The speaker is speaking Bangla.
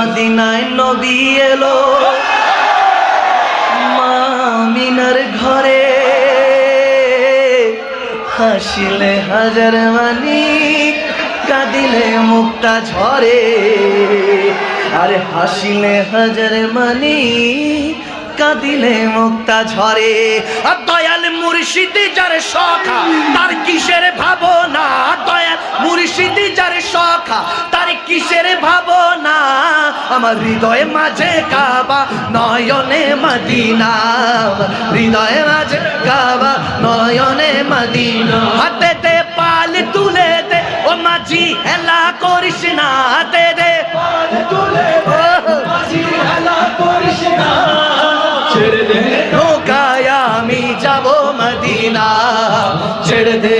মদিনায় নবী এলো মা আমিনার ঘরে, হাসিলে হাজার মানিক কাঁদিলে মুক্তা ঝরে। আরে হাসিলে হাজার মানিক কাঁদিলে মুক্তা ঝরে। আর দয়াল মুর্শিদি যার সখা তার কিসের ভাবনা, দয়াল মুর্শিদি যার সখা তার কিসের ভাবনা। আমার হৃদয়ে মাঝে কাবা নয়নে মদিনা, হৃদয়ে মাঝে কাবা নয়নে মদিনা। হাতেতে পাল তুলে দে ও মাঝি হেলা করিস না, হাতে দে পাল তুলে দে মাঝি হেলা করিস না। ছেড়ে দে নৌকায় আমি যাব মদিনা, ছেড়ে দে